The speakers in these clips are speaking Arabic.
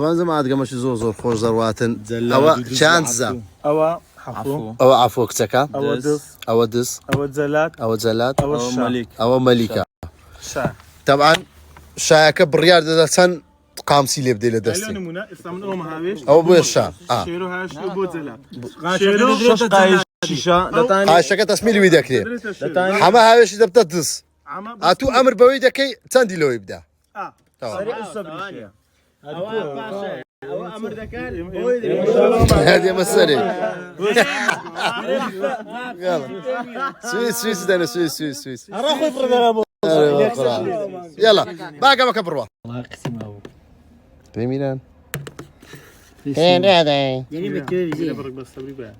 ما زعما عاد قماش زوزور خوش زرواتن أو شانزا أو حفو أو عفو كتكا أو دس أو دس أو زلات أو زلات أو ملك أو ملكة شا طبعا شاك بريار ده سن قامسي اللي بدي لدستي نمونا استعمل أو مهاويش أو بوشا شيرو هاش أو زلات شيرو شيشة عاشك تسميلي ويدك ليه حما هاوش إذا بتدس أتو أمر بويدك تندي لو يبدأ سريع الصبر أو أمر ذكر هذه مسألة يلا سويس دانا سويس أروح أفرض يلا باقي ما كبروا الله يقسمه بميلان هين هذا يعني بكتير برك بس صبري بقى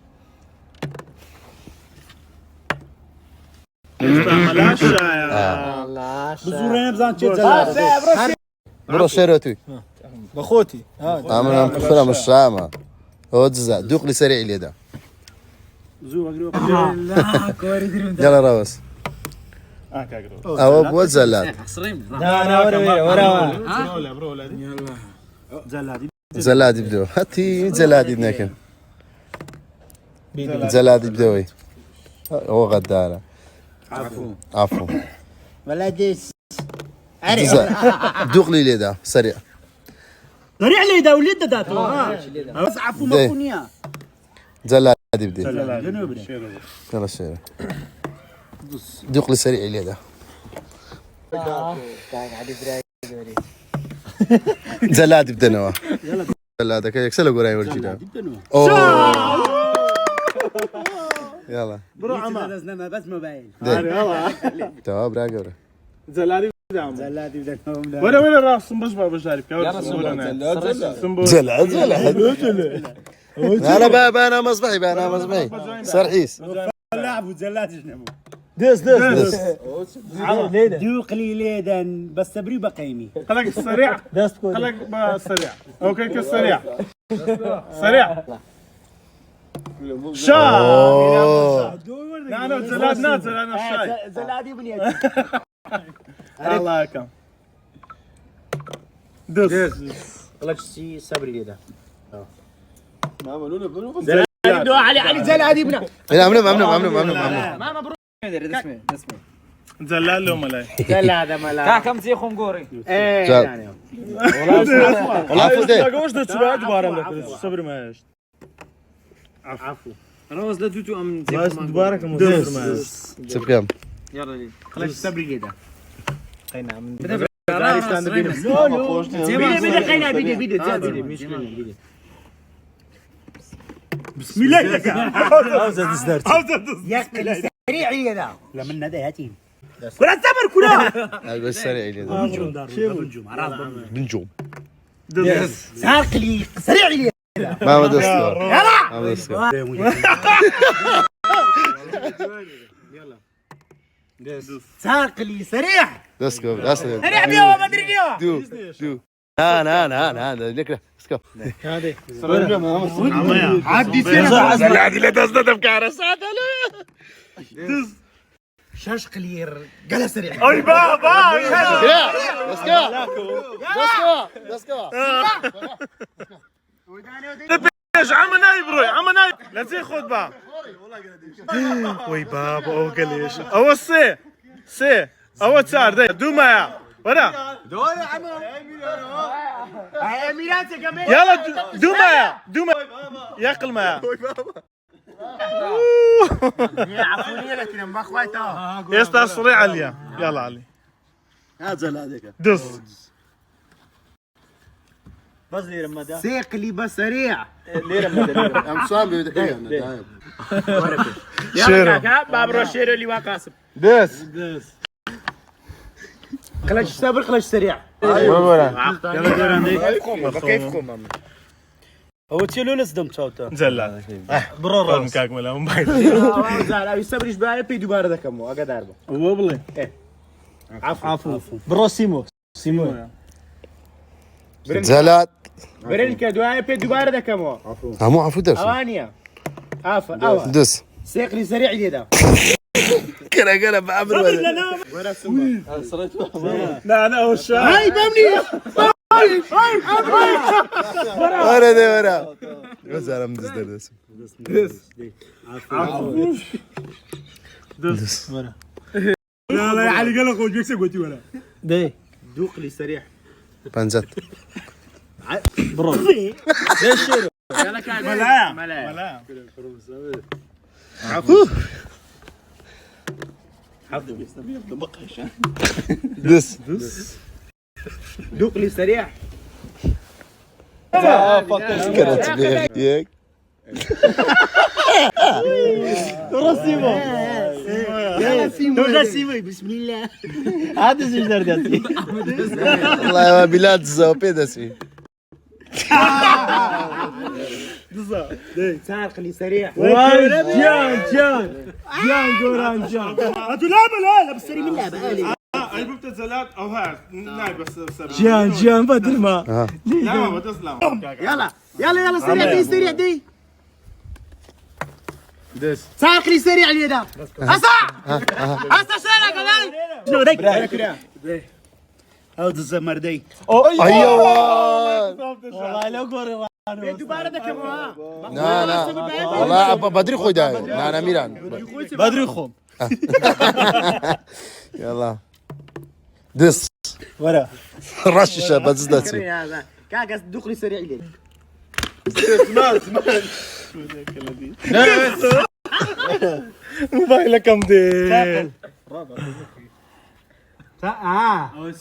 بزورين بزان تشيل برو شيرتي بخوتي عملنا مكفرة مش شامة هو تزع دوق لي سريع اليدا يلا روس أو أبو زلات زلات يبدو هاتي زلات يبناكن زلات يبدوي هو غدارة عفو ولا ديس دوق لي اليدا سريع سريع لي دا ولد داتو بس عفو ما كونيا زلات يبدي يلا شيرة دوق لي سريع اليدا زلات يبدا نوا زلات كيك سلو قراي ورجينا يلا برو عمر بس ما باين تمام براقه زلادي زلادي بدك وين الراس بس عارف انا مصبحي سرحيس لاعب وزلات جنبه دس دوق لي ليدا بس صبري بقيمي خلك السريع خلك السريع اوكي كالسريع سريع شا لا زلاد نازل انا الشاي زلادي بنيتي الله يكرم دس خلك شي صبري ليدا زلاد علي زلادي بنا ممنوع ماما برو اسمه زلال له ملاي زلاد ملا كم زي خنقوري ايه يعني عفو ده وش ده تبعد بارم صبر ما ايش عفو روز لا دوتو ام بس تبارك مصبر ما ايش تفهم يلا لي خلك صبري ليدا قينا من بيدي بسم الله يا سريع ليدا لما ندى هاتين كلها صبر كلها اقول سريع لي بنجوم ساق لي سريع لي ما دستور يلا ساق لي سريع دستور سريع بيها ما ادري بيها دو لا لك اسكو هذه عادي سريع زلادي لا تصدق بكارثات شاش قلير قال سريع اي بابا ليتس جو ايش عم نايب روي عم نايب لا زي خذ بقى وي بابا او قليش او سي او صار ده دوما ولا دور يا عم اميرات كمان يلا دوما يقل ما يا عفوني لكن ما اخواتها يستا صريع عليا يلا علي هذا هذاك دس بس لي رمضان سيق لي بس سريع ام صام بيدك شيرو بابرو شيرو اللي واقاسم دس خلاص صبر خلاص سريع يلا دير عندي كيفكم هو تشيلون صدم تشوتا زلال برو رم كاك ملا موبايل زعل يصبر ايش بقى في دوباره ذاك مو اقعد اربع والله عفو برو سيمو زلات برينكا دواء في دوباره ذاك مو مو عفو درس اوانيا عفو دس سيق لي سريع اليدا كلا بعمر لا انا اول شيء هاي بمني ورا دي ورا بس انا مدزدر دس دس لا لا يا علي قال اخوك بيكسب قلت ولا ده دوق لي سريع بانزات ملاعب دس دوق لي سريع كانت بيك يلا سيمو بسم الله هذا زي دردتي والله يا بلاد الزوبي دسي تعال خلي سريع جان قران جان انتوا لا بالسريع من لعبه اي ببت زلات او هاي نايب بس جان بدل ما لا ما تسلم يلا سريع دي سريع دي دس تعال خلي سريع اليدا هسا سريع كمان شنو ديك او تزمر دي ايوه والله لو قوري دوباره ده كمان لا لا والله بدري خوي داي انا ميران بدري خو يلا دس ورا رششه بس دسي كاكا دوق لي سريع اليدا موبايلك كم دي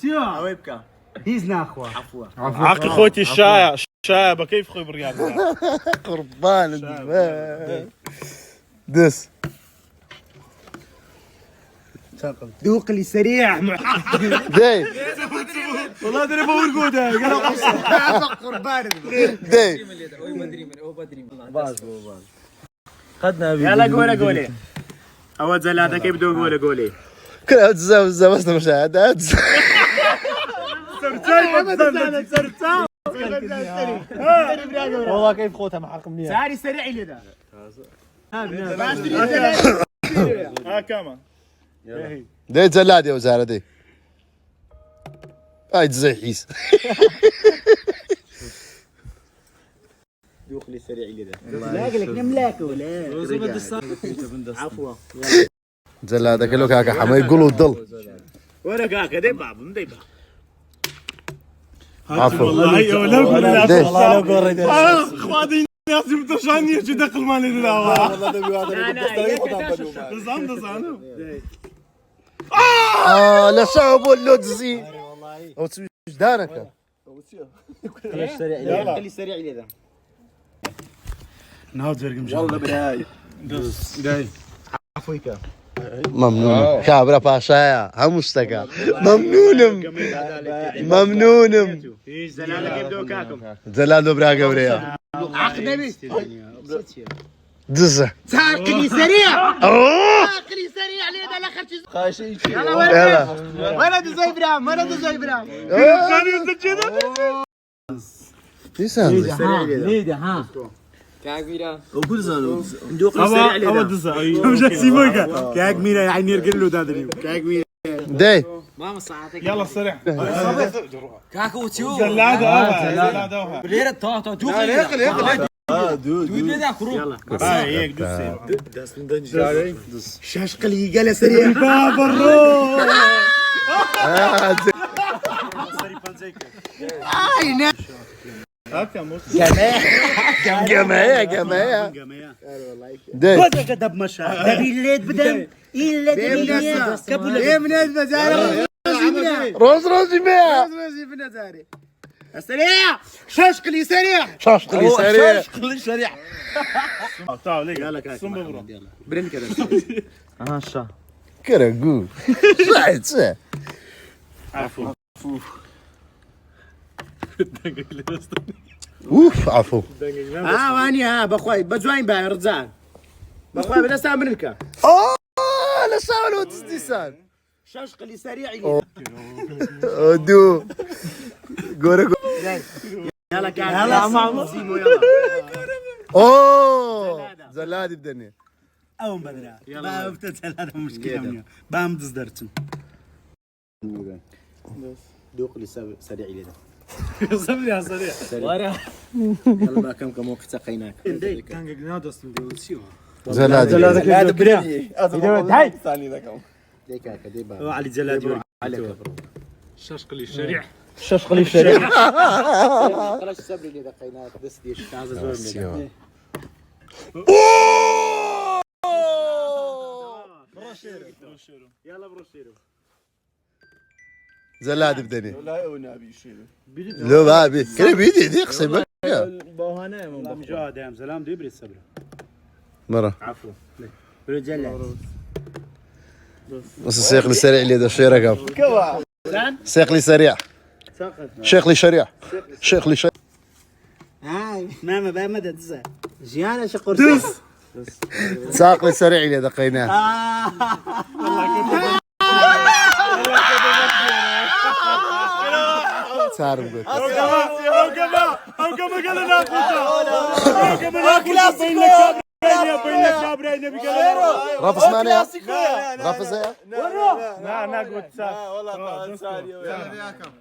اويبكا هيزنا اخوة عقل خوتي الشايبة كيف خوي بالرياض قربان الدماء دس دوق لي سريع داي والله دري بقول قودة قربان داي يلا قولي اول زلاده كيف بدو قولي كلها تزاوز بس مشاهدات والله كيف خوتها محرق منيح ساري سريع لي ده ها كمان داي زلاد يا وزارة دي هاي زي حيس دوق لي سريع لي ده لاقي لك نملاك ولا عفوا زلاد كله كاكا حما يقولوا الضل ولا كاكا دي باب دي باب عفوا والله ولا داي والله لو قريت اخواتي الناس بتشاني يجي دخل مالي دلاوة نظام لا صعب اللودزي او تسوي جدانك خلي سريع لي ده نهار زرق والله بداي داي عفويك ممنون كابرا باشايا همستكا ممنونم زلاله كيف دو كاكم زلاد براغا بريا عقدبي دزة تعقلي سريع تعقلي سريع لي ده الاخر شيء خايشين يلا ولد زي ابراهيم لسان ليدا ها كاغيرا وكل زانو ندوق سريع لي ده مش سيبوكا كاك ميرا يعني يرقل له دادريو كاك ميرا داي ماما ساعتك يلا سريع كاكو تشوف زلادة بليرة تو دوق يلا دود بدا كرو يلا هاي هيك دوس شاش قلي قال سريع باب الروح جماعة داي بدك دب مشى دبي الليد بدم إلا دبي كبول من بزارة روز جماعة بن زاري سريع شاش قلي سريع شاش قلي سريع كل سريع تعال ليك يلا كاك صم برو يلا برن كده كرقو صحيح عفو اوف عفو واني ها بخواي بجوين باي رزان بخواي بلا سامرنكا لا ساولو تستيسان شاش قلي سريع دو غورا يلا كاك يلا ماما يلا اوه زلادي بدني أو بدرا يلا بتتسال هذا مشكلة بام دزدرتن دوق لي سريع لي صبري يا صريح يلا بقى كم وقت سقيناك كان قلنا دوستم ديوسيو زلادي هذا بريء هاي ثاني ذاك ديك هكا علي زلادي عليك الشاشق اللي الشريع شاش قليل شريع خلاص صبري اللي دقيناك بس دي شتاز زور يلا بروشيرو زلادي بدني لا ونبي شيء لو بابي كلي بيدي دي قسم بوهانه لا مجاد يا سلام دي بري الصبر مرة عفوا برو جلاد بس السيق لي سريع اللي ده شي رقم سيق لي سريع شيخ لي شريع شيخ لي شريع هاي ماما بقى مدى تزا جيانا شقر ساق لي سريع اللي دقيناه تعرف قلت او كما قال لنا او كما كلاسيكو بين كابرين نبي قال رافس مانيا رافس يا لا قلت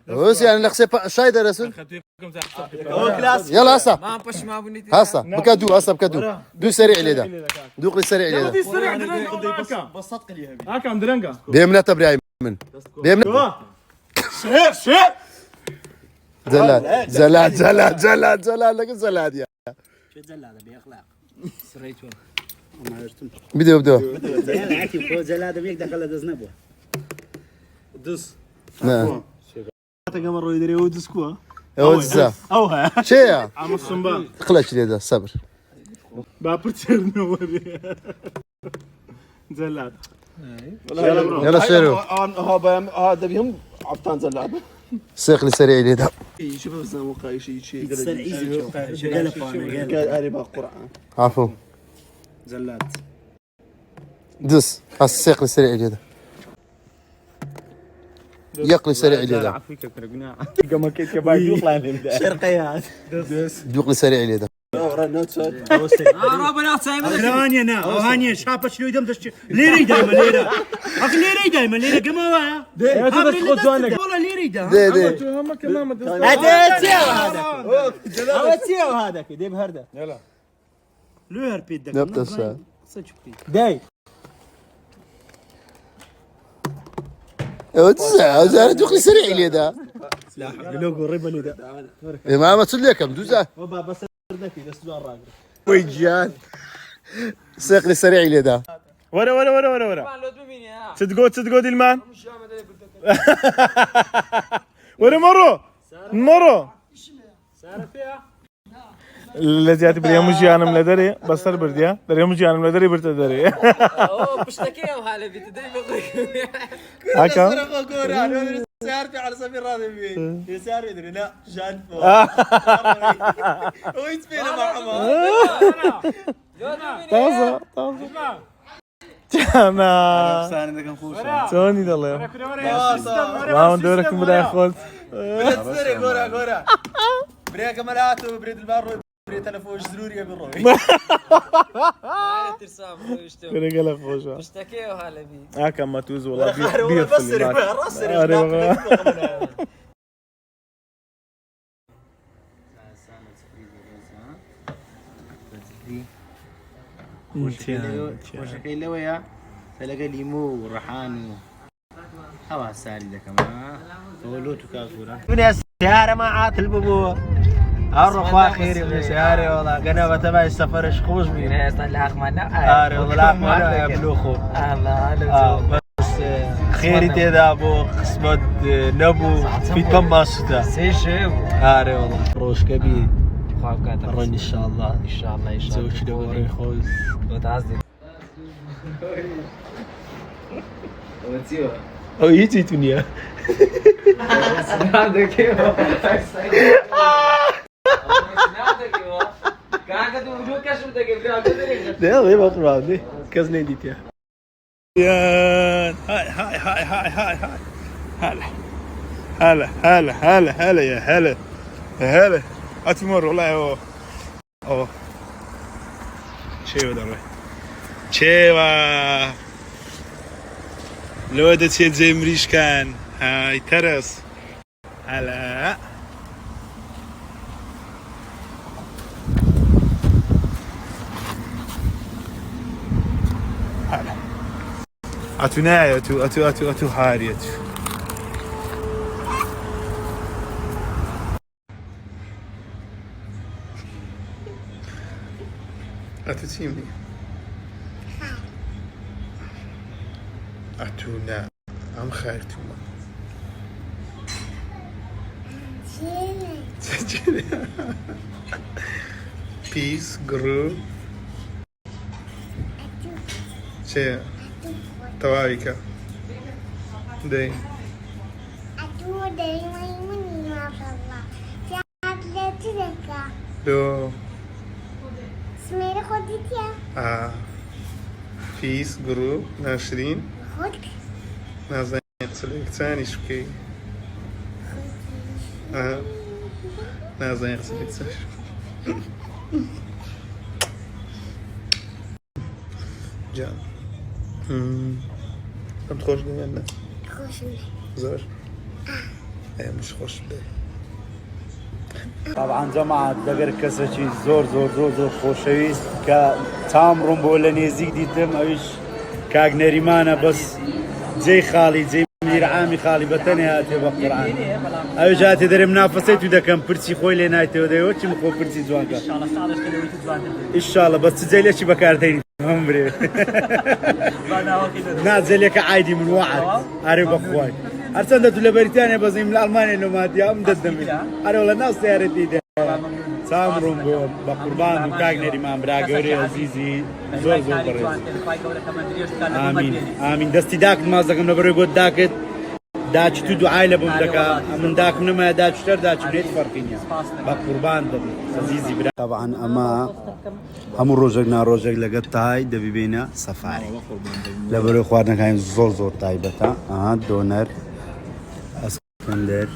بس يعني لخسي شايدر رسول يلا هسه هسه بكادو هسه بكادو دو سريع اللي ده دوق لي سريع اللي ده سريع بسطك لي هاكا عم درنقا بيمنا تبري من بيمنا شير زلاد زلاد زلاد زلاد زلاد لكن زلاد يا شو زلاد بيخلع سريتو ما عرفتم بدو يعني كيف زلاد بيك دخل دزنبو دس نعم تقمر يدري ودسكو اوزا اوها شيا عم الصنبان خلاش لي ده صبر بابرتر نوري زلاد يلا شيرو هذا بهم عبطان زلاب سيق لي سريع اللي ده شوف بس موقع شيء سر ايزي شو قال قال قريب قرآن عفوا زلاد دس هسه سيق لي سريع اللي ده يقلي سريع اللي ده كما كيف باي يطلع شرقيات دوق لي سريع اللي ده هانيا نا هانيا شابه شنو يدم دش ليري دايما ليرا اخي ليري دايما ليرا قموا والله ليري دا دي دي هذا تسيو هذاك دي بهرده يلا لو هربيد دك نبدا الساعة داي اوزا دوق لي سريع اللي ده لا لو قريب اللي ده ما تسلي كم دوزا بس ردك بس الراجل ويجان سيق لي سريع اللي ده ورا صدقوا دي المان ورا مرو الذي ياتي بريا مجي انا ملدري بصر برديا دري مجي انا ملدري برتدري اوه بشتكي وهلا بتدري هكا سيارتي على سبيل راضي بيه يسار يدري لا جان فوق ويتفينا مع عمر طازة انا ثاني ذاك نخوش توني والله ما دورك مدا ياخذ سري غورا بريك ملاتو بريد البارو بريد تلفوش زروري يا بالروي ترسام كده قال خوش بشتكي وهلا بي هكا ما توز والله بس راسي وشكي لويا تلقى ليمو وريحان هوا سالي ده كمان ولوتو كافورا من السيارة ما عاد البابو الرخاء خيري من سيارة والله قنا بتبع السفر شخوص بي ناس طلع مانا اري والله لا ما يبلوخو الله بس خيري تيدا ابو قسمت نبو في طماستا سيشو اري والله روش كبير خاف مرن ان شاء الله ان شاء الله زوج دوري خوز وتعزي او يجي دنيا هذا كيف كاكا تو كاش بدك تجيب لا غير بقرا دي كازني ديتيا هلا يا هلا اتمر والله اوه شيوا دروي شيوا لو ده تشيل زي مريش كان هاي ترس هلا اتو ناي اتو هاري اتو اتو تيمي اتو نا ام خيرتو بيس جرو شيء تواريكا دي Aduh, dari mana Allah? Jangan lihat kak. دو Semerah khodit ya. بيس جرو ناشرين Khod. نازين يغسلك ثاني شبكي نازين يغسلك ثاني جان كم تخرج لنا Khosnya. زوج مش خوش بدي طبعا جماعة دقر كسرشي زور خوشويست كتامرون بولا نيزيك ديتم اويش كاق نريمانا بس زي خالي زي مدير عامي خالي بتني هاتي بقرآن اويش هاتي دري منافسيت ودا كان برسي خوي لي نايتي ودا وچي مخو برسي زوانكا ان شاء الله بس زي ليش بكارتين عمري نازل لك عادي من وعد عارف اخوي ارسلت دولة بريطانيا بس من المانيا لو ما دي ام ددمي انا والله ناس سيارتي ده سامرون بقربان وكاغنري ما براغوري عزيزي زور بريز امين دستي داك ما زغم نبري قد داكت داش تو دعاء لبم دكا من داك ما داش تر داش بريت فرقينيا بقربان عزيزي طبعا اما هم روجك لقد تاي دبي بينا سفاري لبري اخواتنا كاين زور طيبتا دونر اسكندر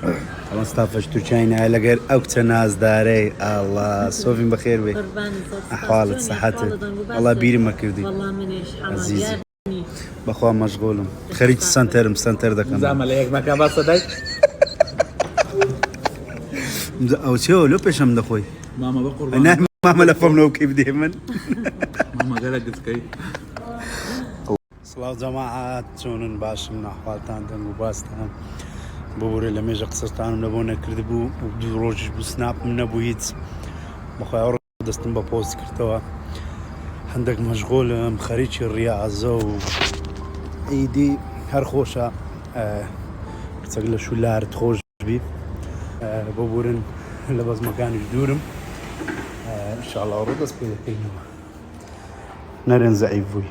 طبعا استافش تو تشاينا لقر اوكتا ناس داري الله صوفين بخير بي احوالك صحتك الله بيري ما كردي والله منيش عزيزي بخوا مشغولم خريج سنتر ده كمان زعما ليك ما كان صدق او شو لو بيشم ده خوي ماما بقربان انا ماما لفمنا كيف دائما ماما قالت كي صلاة جماعة شلون باش من احوالتان دن وباستان بوري لما يجي قصرتان نبونا كردبو وبدو روج بسناب من ابويت بخويا اورد دستن ببوست كرتوا عندك مشغول مخريج الرياضة ايدي هر خوشة كتسقل شو لار تخوش بي ببورن لباز مكان جدورم ان شاء الله اورد اسبوع نرن زعيفوي